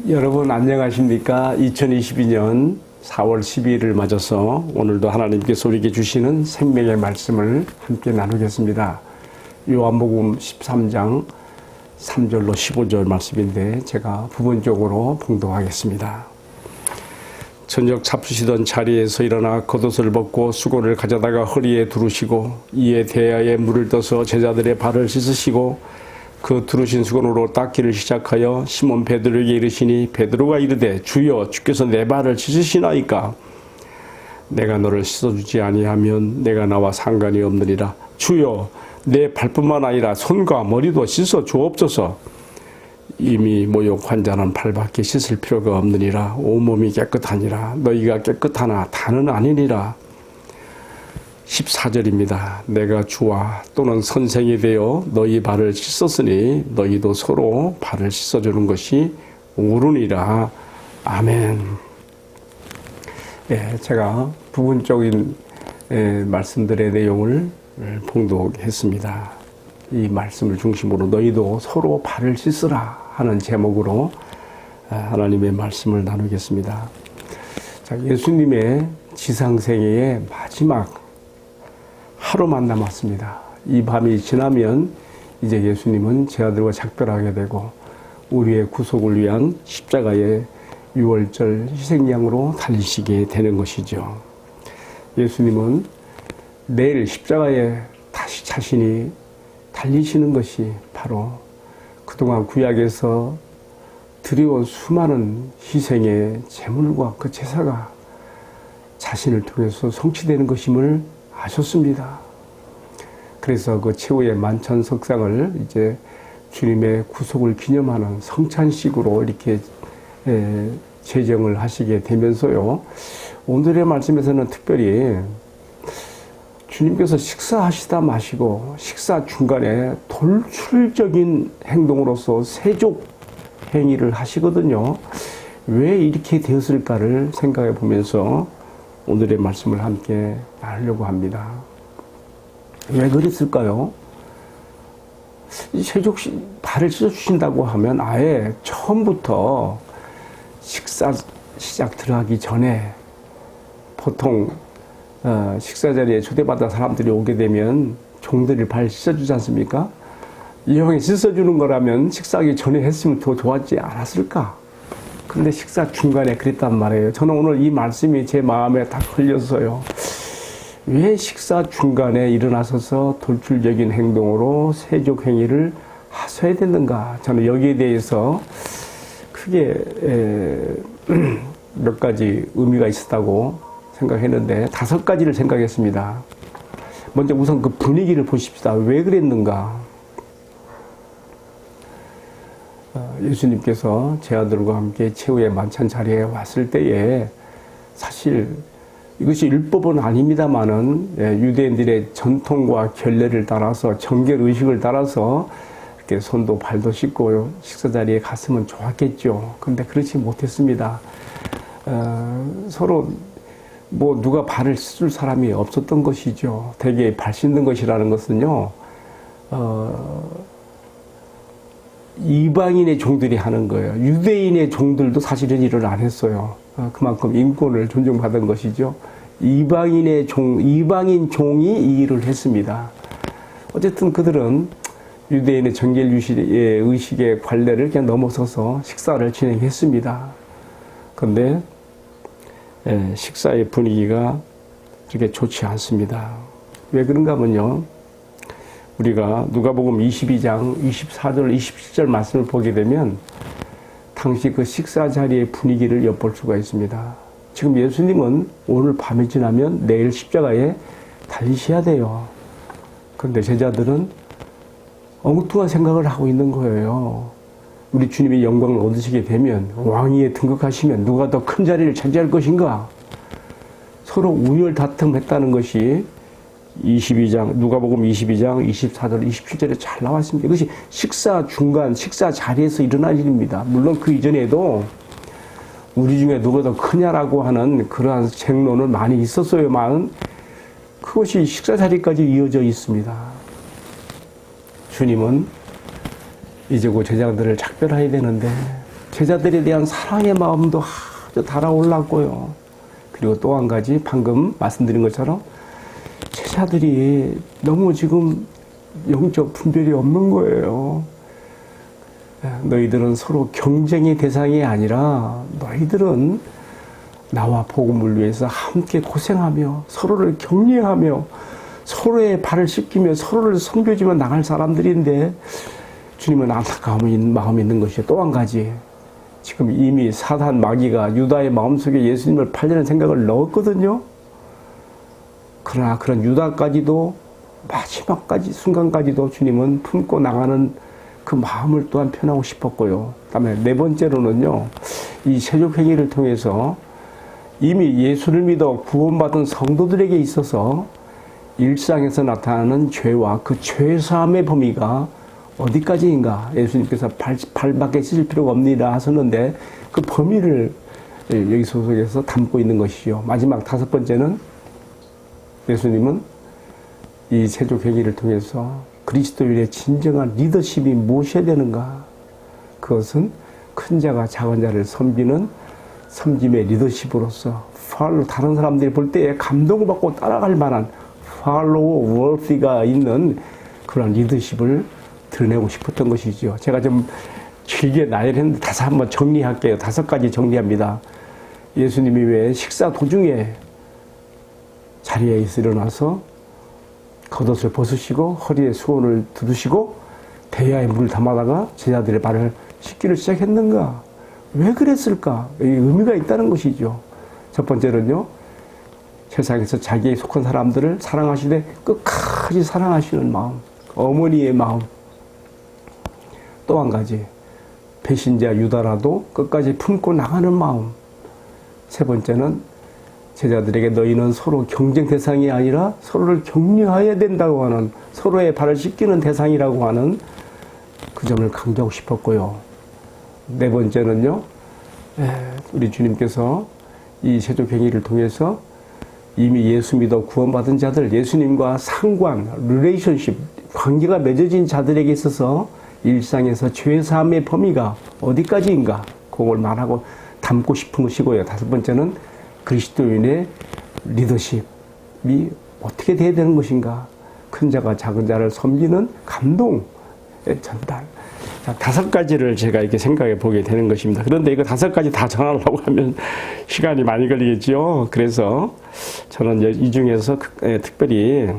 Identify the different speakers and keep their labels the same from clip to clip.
Speaker 1: 여러분 안녕하십니까? 2022년 4월 12일을 맞아서 오늘도 하나님께서 우리에게 주시는 생명의 말씀을 함께 나누겠습니다. 요한복음 13장 3절로 15절 말씀인데 제가 부분적으로 봉독하겠습니다. 저녁 잡수시던 자리에서 일어나 겉옷을 벗고 수건을 가져다가 허리에 두르시고 이에 대야에 물을 떠서 제자들의 발을 씻으시고 그 두르신 수건으로 닦기를 시작하여 시몬 베드로에게 이르시니 베드로가 이르되 주여 주께서 내 발을 씻으시나이까? 내가 너를 씻어주지 아니하면 내가 나와 상관이 없느니라. 주여 내 발뿐만 아니라 손과 머리도 씻어 주옵소서. 이미 모욕 환자는 발밖에 씻을 필요가 없느니라. 온몸이 깨끗하니라. 너희가 깨끗하나 다는 아니니라. 14절입니다. 내가 주와 또는 선생이 되어 너희 발을 씻었으니 너희도 서로 발을 씻어주는 것이 옳으니라. 아멘. 제가 부분적인 말씀들의 내용을 봉독했습니다. 이 말씀을 중심으로 너희도 서로 발을 씻으라 하는 제목으로 하나님의 말씀을 나누겠습니다. 자, 예수님의 지상생애의 마지막 하루만 남았습니다. 이 밤이 지나면 이제 예수님은 제자들과 작별하게 되고 우리의 구속을 위한 십자가의 유월절 희생양으로 달리시게 되는 것이죠. 예수님은 내일 십자가에 다시 자신이 달리시는 것이 바로 그동안 구약에서 드려온 수많은 희생의 제물과 그 제사가 자신을 통해서 성취되는 것임을 아셨습니다. 그래서 그 최후의 만천석상을 이제 주님의 구속을 기념하는 성찬식으로 이렇게 제정을 하시게 되면서요. 오늘의 말씀에서는 특별히 주님께서 식사하시다 마시고 식사 중간에 돌출적인 행동으로서 세족 행위를 하시거든요. 왜 이렇게 되었을까를 생각해 보면서 오늘의 말씀을 함께 나누려고 합니다. 왜 그랬을까요? 세족 발을 씻어주신다고 하면 아예 처음부터 식사 시작 들어가기 전에 보통 식사 자리에 초대받은 사람들이 오게 되면 종들이 발 씻어주지 않습니까? 이 형이 씻어주는 거라면 식사하기 전에 했으면 더 좋았지 않았을까? 근데 식사 중간에 그랬단 말이에요. 저는 오늘 이 말씀이 제 마음에 딱 걸렸어요. 왜 식사 중간에 일어나서서 돌출적인 행동으로 세족 행위를 하셔야 되는가? 저는 여기에 대해서 크게 몇 가지 의미가 있었다고 생각했는데 5가지를 생각했습니다. 먼저 우선 그 분위기를 보십시다. 왜 그랬는가? 예수님께서 제자들과 함께 최후의 만찬 자리에 왔을 때에 사실 이것이 율법은 아닙니다만은 유대인들의 전통과 결례를 따라서 정결 의식을 따라서 이렇게 손도 발도 씻고 식사 자리에 갔으면 좋았겠죠. 그런데 그렇지 못했습니다. 서로 뭐 누가 발을 씻을 사람이 없었던 것이죠. 대개 발 씻는 것이라는 것은요. 이방인의 종들이 하는 거예요. 유대인의 종들도 사실은 일을 안 했어요. 그만큼 인권을 존중받은 것이죠. 이방인 종이 이 일을 했습니다. 어쨌든 그들은 유대인의 정결 의식의 관례를 그냥 넘어서서 식사를 진행했습니다. 그런데 식사의 분위기가 그렇게 좋지 않습니다. 왜 그런가 하면요. 우리가 누가복음 22장 24절 27절 말씀을 보게 되면 당시 그 식사 자리의 분위기를 엿볼 수가 있습니다. 지금 예수님은 오늘 밤이 지나면 내일 십자가에 달리셔야 돼요. 그런데 제자들은 엉뚱한 생각을 하고 있는 거예요. 우리 주님이 영광을 얻으시게 되면 왕위에 등극하시면 누가 더 큰 자리를 차지할 것인가? 서로 우열 다툼했다는 것이 누가복음 22장 24절 27절에 잘 나왔습니다. 이것이 식사 중간 식사 자리에서 일어날 일입니다. 물론 그 이전에도 우리 중에 누가 더 크냐라고 하는 그러한 쟁론은 많이 있었어요만 그것이 식사 자리까지 이어져 있습니다. 주님은 이제 그 제자들을 작별해야 되는데 제자들에 대한 사랑의 마음도 아주 달아올랐고요. 그리고 또 한 가지 방금 말씀드린 것처럼 제자들이 너무 지금 영적 분별이 없는 거예요. 너희들은 서로 경쟁의 대상이 아니라 너희들은 나와 복음을 위해서 함께 고생하며 서로를 격려하며 서로의 발을 씻기며 서로를 섬겨주며 나갈 사람들인데 주님은 안타까운 마음이 있는 것이요. 또 한 가지, 지금 이미 사단 마귀가 유다의 마음속에 예수님을 팔려는 생각을 넣었거든요. 그러나 그런 유다까지도 마지막까지 순간까지도 주님은 품고 나가는 그 마음을 또한 표현하고 싶었고요. 그다음에 네 번째로는요, 이 세족행위를 통해서 이미 예수를 믿어 구원받은 성도들에게 있어서 일상에서 나타나는 죄와 그 죄사함의 범위가 어디까지인가, 예수님께서 발밖에 씻을 필요가 없느니라 하셨는데 그 범위를 여기 소속에서 담고 있는 것이죠. 마지막 다섯 번째는 예수님은 이 세족행위를 통해서 그리스도인의 진정한 리더십이 무엇이어야 되는가, 그것은 큰 자가 작은 자를 섬기는 섬김의 리더십으로서 다른 사람들이 볼 때에 감동받고 따라갈 만한 follow worthy가 있는 그런 리더십을 드러내고 싶었던 것이죠. 제가 좀 길게 나열했는데 한번 정리할게요. 5가지 정리합니다. 예수님이 왜 식사 도중에 자리에서 일어나서 겉옷을 벗으시고 허리에 수건을 두드시고 대야에 물을 담아다가 제자들의 발을 씻기를 시작했는가? 왜 그랬을까? 의미가 있다는 것이죠. 첫 번째는요, 세상에서 자기에 속한 사람들을 사랑하시되 끝까지 사랑하시는 마음, 어머니의 마음. 또 한 가지, 배신자 유다라도 끝까지 품고 나가는 마음. 세 번째는 제자들에게 너희는 서로 경쟁 대상이 아니라 서로를 격려해야 된다고 하는, 서로의 발을 씻기는 대상이라고 하는 그 점을 강조하고 싶었고요. 네 번째는요, 우리 주님께서 이 세족행위를 통해서 이미 예수 믿어 구원받은 자들, 예수님과 상관, 릴레이션십, 관계가 맺어진 자들에게 있어서 일상에서 죄사함의 범위가 어디까지인가, 그걸 말하고 담고 싶은 것이고요. 다섯 번째는 그리스도인의 리더십이 어떻게 돼야 되는 것인가, 큰 자가 작은 자를 섬기는 감동의 전달. 5가지를 제가 이렇게 생각해 보게 되는 것입니다. 그런데 이거 5가지 다 전하려고 하면 시간이 많이 걸리겠죠. 그래서 저는 이 중에서 특별히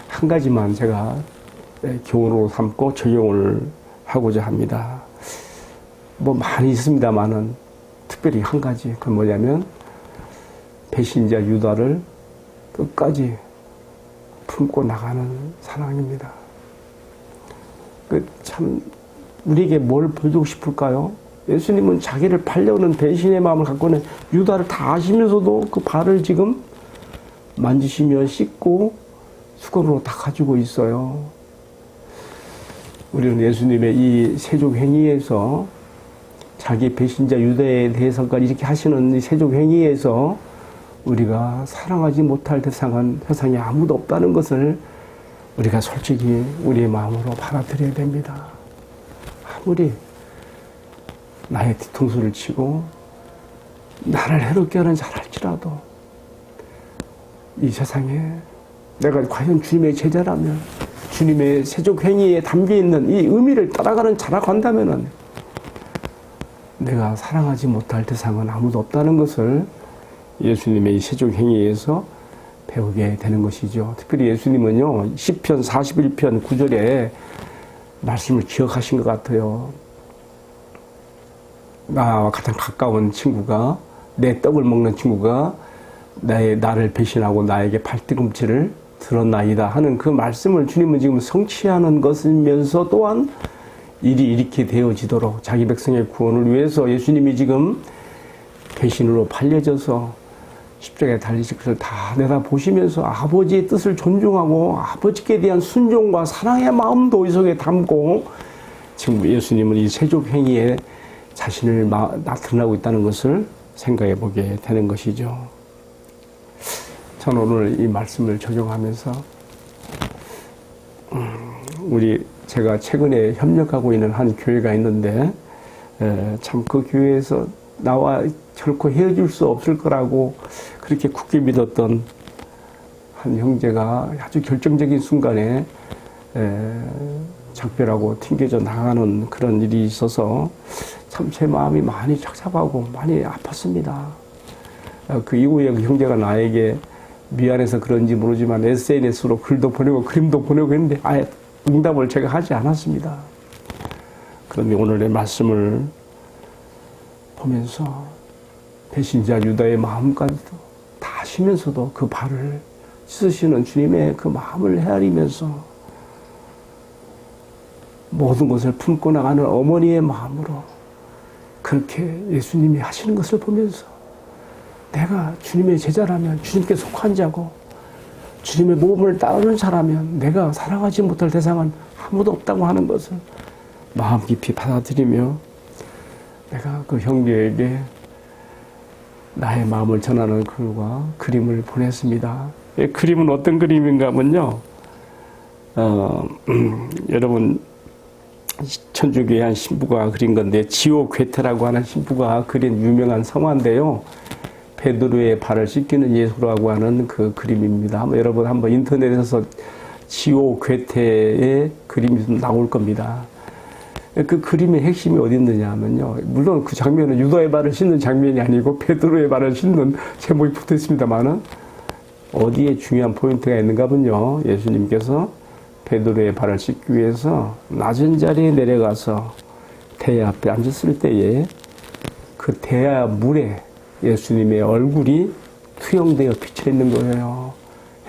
Speaker 1: 한 가지만 제가 교훈으로 삼고 적용을 하고자 합니다. 뭐 많이 있습니다만은 특별히 한 가지, 그건 뭐냐면 배신자 유다를 끝까지 품고 나가는 사랑입니다. 참 우리에게 뭘 보여주고 싶을까요? 예수님은 자기를 팔려는 배신의 마음을 갖고 있는 유다를 다 아시면서도 그 발을 지금 만지시며 씻고 수건으로 닦아주고 있어요. 우리는 예수님의 이 세족행위에서 자기 배신자 유다에 대해서까지 이렇게 하시는 이 세족행위에서 우리가 사랑하지 못할 대상은 세상에 아무도 없다는 것을 우리가 솔직히 우리의 마음으로 받아들여야 됩니다. 아무리 나의 뒤통수를 치고 나를 해롭게 하는 자랄지라도 이 세상에 내가 과연 주님의 제자라면, 주님의 세족행위에 담겨있는 이 의미를 따라가는 자라고 한다면 내가 사랑하지 못할 대상은 아무도 없다는 것을 예수님의 이 세족행위에서 배우게 되는 것이죠. 특별히 예수님은요, 시편 41편 9절에 말씀을 기억하신 것 같아요. 나와 가장 가까운 친구가, 내 떡을 먹는 친구가 나를 배신하고 나에게 발뒤꿈치를 들었나이다 하는 그 말씀을 주님은 지금 성취하는 것이면서 또한 일이 이렇게 되어지도록 자기 백성의 구원을 위해서 예수님이 지금 배신으로 팔려져서 십자가에 달리실 것을 다 내다보시면서 아버지의 뜻을 존중하고 아버지께 대한 순종과 사랑의 마음도 이 속에 담고 지금 예수님은 이 세족행위에 자신을 나타나고 있다는 것을 생각해 보게 되는 것이죠. 저는 오늘 이 말씀을 적용하면서 제가 최근에 협력하고 있는 한 교회가 있는데 참 그 교회에서 나와 결코 헤어질 수 없을 거라고 그렇게 굳게 믿었던 한 형제가 아주 결정적인 순간에 작별하고 튕겨져 나가는 그런 일이 있어서 참 제 마음이 많이 착잡하고 많이 아팠습니다. 그 이후에 그 형제가 나에게 미안해서 그런지 모르지만 SNS로 글도 보내고 그림도 보내고 했는데 아예 응답을 제가 하지 않았습니다. 그런데 오늘의 말씀을 보면서 배신자 유다의 마음까지도 다 아시면서도 그 발을 씻으시는 주님의 그 마음을 헤아리면서 모든 것을 품고 나가는 어머니의 마음으로 그렇게 예수님이 하시는 것을 보면서 내가 주님의 제자라면 주님께 속한 자고 주님의 모범을 따르는 자라면 내가 사랑하지 못할 대상은 아무도 없다고 하는 것을 마음 깊이 받아들이며 내가 그 형제에게 나의 마음을 전하는 글과 그림을 보냈습니다. 그림은 어떤 그림인가 하면요. 여러분 천주교의 한 신부가 그린 건데 지오 괴테라고 하는 신부가 그린 유명한 성화인데요. 베드로의 발을 씻기는 예수라고 하는 그 그림입니다. 여러분 한번 인터넷에서 지오 괴테의 그림이 좀 나올 겁니다. 그 그림의 핵심이 어디 있느냐 하면요. 물론 그 장면은 유다의 발을 씻는 장면이 아니고 베드로의 발을 씻는 제목이 붙어 있습니다만은 어디에 중요한 포인트가 있는가 하면요. 예수님께서 베드로의 발을 씻기 위해서 낮은 자리에 내려가서 대야 앞에 앉았을 때에 그 대야 물에 예수님의 얼굴이 투영되어 비쳐 있는 거예요.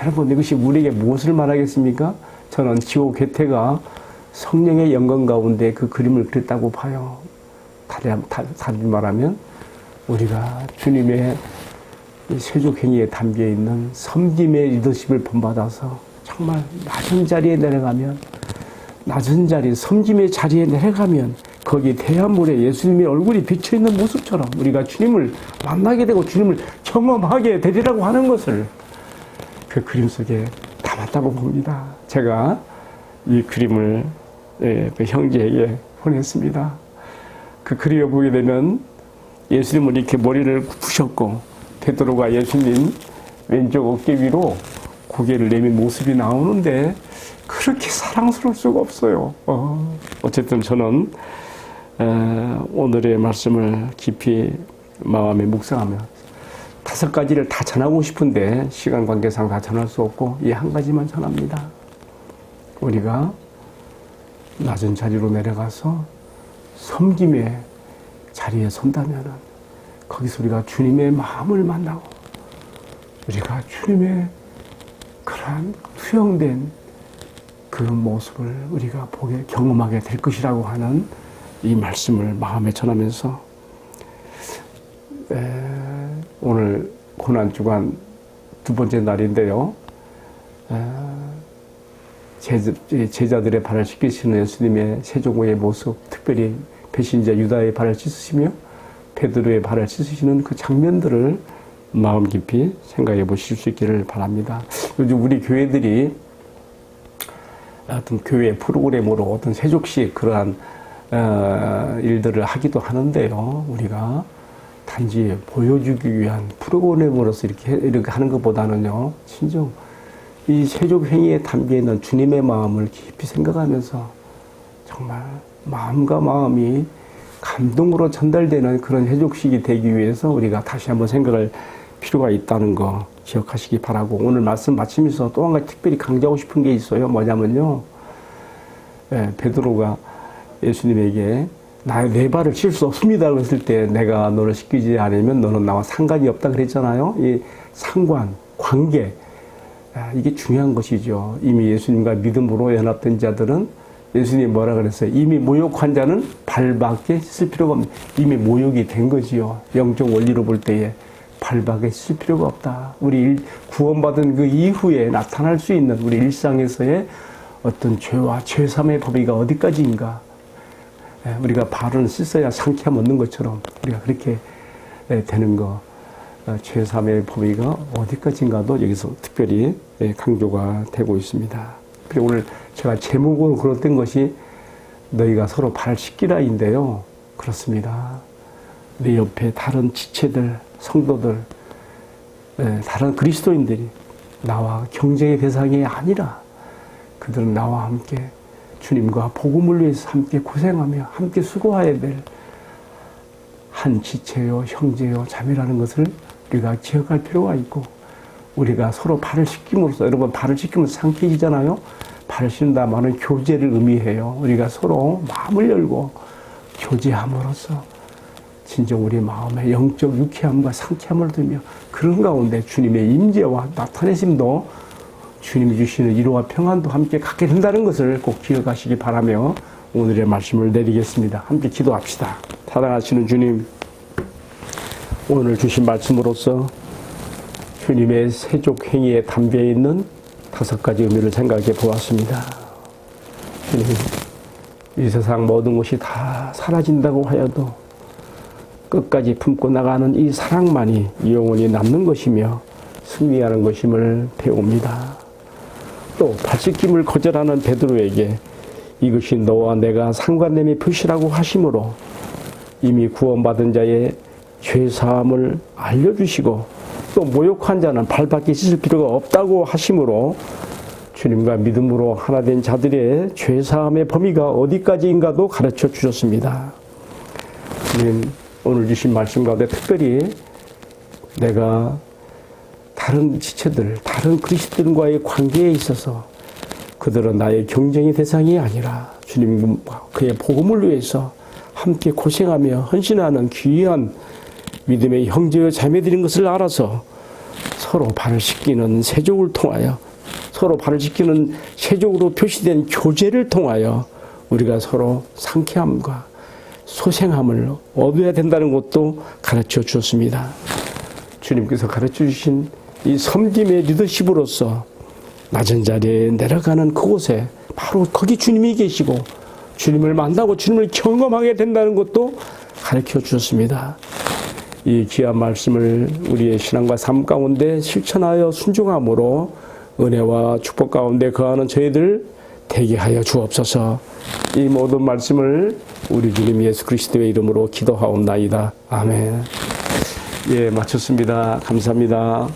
Speaker 1: 여러분 이것이 우리에게 무엇을 말하겠습니까? 저는 지오 괴테가 성령의 영광 가운데 그 그림을 그렸다고 봐요. 다시 말하면 우리가 주님의 세족 행위에 담겨 있는 섬김의 리더십을 본받아서 정말 낮은 자리에 내려가면 낮은 자리, 섬김의 자리에 내려가면 거기 대야물에 예수님의 얼굴이 비쳐있는 모습처럼 우리가 주님을 만나게 되고 주님을 경험하게 되리라고 하는 것을 그 그림 속에 담았다고 봅니다. 제가 이 그림을 그 형제에게 보냈습니다. 그 그림을 보게 되면 예수님은 이렇게 머리를 굽으셨고 베드로가 예수님 왼쪽 어깨 위로 고개를 내민 모습이 나오는데 그렇게 사랑스러울 수가 없어요. 어쨌든 저는 오늘의 말씀을 깊이 마음에 묵상하며 5가지를 다 전하고 싶은데 시간 관계상 다 전할 수 없고 이 한 가지만 전합니다. 우리가 낮은 자리로 내려가서 섬김의 자리에 선다면은 거기서 우리가 주님의 마음을 만나고 우리가 주님의 그러한 투영된 그 모습을 우리가 보게 경험하게 될 것이라고 하는 이 말씀을 마음에 전하면서 오늘 고난주간 2번째 날인데요. 제자들의 발을 씻기시는 예수님의 세종의 모습, 특별히 배신자 유다의 발을 씻으시며 베드로의 발을 씻으시는 그 장면들을 마음 깊이 생각해 보실 수 있기를 바랍니다. 요즘 우리 교회들이 어떤 교회 프로그램으로 어떤 세족식 그러한 일들을 하기도 하는데요. 우리가 단지 보여주기 위한 프로그램으로서 이렇게 하는 것보다는요. 진정 이 세족 행위에 담겨 있는 주님의 마음을 깊이 생각하면서 정말 마음과 마음이 감동으로 전달되는 그런 세족식이 되기 위해서 우리가 다시 한번 생각할 필요가 있다는 거 기억하시기 바라고 오늘 말씀 마치면서 또 한 가지 특별히 강조하고 싶은 게 있어요. 뭐냐면요. 베드로가 예수님에게 내 발을 칠 수 없습니다. 그랬을 때 내가 너를 시키지 않으면 너는 나와 상관이 없다 그랬잖아요. 이 상관, 관계 이게 중요한 것이죠. 이미 예수님과 믿음으로 연합된 자들은 예수님이 뭐라 그랬어요? 이미 모욕한 자는 발밖에 씻을 필요가 없는 이미 모욕이 된 거지요. 영적 원리로 볼 때에 발밖에 씻을 필요가 없다. 우리 구원받은 그 이후에 나타날 수 있는 우리 일상에서의 어떤 죄와 죄삼의 범위가 어디까지인가. 우리가 발은 씻어야 상쾌함 얻는 것처럼 우리가 그렇게 되는 거. 죄삼의 범위가 어디까지인가도 여기서 특별히 강조가 되고 있습니다. 그리고 오늘 제가 제목으로 그렸던 것이 너희가 서로 발 씻기라인데요. 그렇습니다. 내 옆에 다른 지체들, 성도들, 다른 그리스도인들이 나와 경쟁의 대상이 아니라 그들은 나와 함께 주님과 복음을 위해서 함께 고생하며 함께 수고해야 될 한 지체요, 형제요, 자매라는 것을 우리가 기억할 필요가 있고, 우리가 서로 발을 씻김으로써, 여러분 발을 씻기면 상쾌해지잖아요. 발을 씻는다 말은 교제를 의미해요. 우리가 서로 마음을 열고 교제함으로써 진정 우리 마음의 영적 유쾌함과 상쾌함을 두며 그런 가운데 주님의 임재와 나타내심도 주님이 주시는 위로와 평안도 함께 갖게 된다는 것을 꼭 기억하시기 바라며 오늘의 말씀을 내리겠습니다. 함께 기도합시다. 사랑하시는 주님, 오늘 주신 말씀으로써 주님의 세족 행위에 담겨 있는 5가지 의미를 생각해 보았습니다. 주님, 이 세상 모든 것이 다 사라진다고 하여도 끝까지 품고 나가는 이 사랑만이 영원히 남는 것이며 승리하는 것임을 배웁니다. 또 발씻김을 거절하는 베드로에게 이것이 너와 내가 상관됨의 표시라고 하심으로 이미 구원받은 자의 죄사함을 알려주시고 또 모욕한 자는 발밖에 씻을 필요가 없다고 하심으로 주님과 믿음으로 하나 된 자들의 죄사함의 범위가 어디까지인가도 가르쳐 주셨습니다. 주님, 오늘 주신 말씀 가운데 특별히 내가 다른 지체들, 다른 그리스도인과의 관계에 있어서 그들은 나의 경쟁의 대상이 아니라 주님과 그의 복음을 위해서 함께 고생하며 헌신하는 귀한 믿음의 형제와 자매들인 것을 알아서 서로 발을 씻기는 세족을 통하여, 서로 발을 씻기는 세족으로 표시된 교제를 통하여 우리가 서로 상쾌함과 소생함을 얻어야 된다는 것도 가르쳐 주었습니다. 주님께서 가르쳐 주신 이 섬김의 리더십으로서 낮은 자리에 내려가는 그곳에 바로 거기 주님이 계시고 주님을 만나고 주님을 경험하게 된다는 것도 가르쳐 주셨습니다. 이 귀한 말씀을 우리의 신앙과 삶 가운데 실천하여 순종함으로 은혜와 축복 가운데 거하는 저희들 되게 하여 주옵소서. 이 모든 말씀을 우리 주님 예수 그리스도의 이름으로 기도하옵나이다. 아멘. 예, 마쳤습니다. 감사합니다.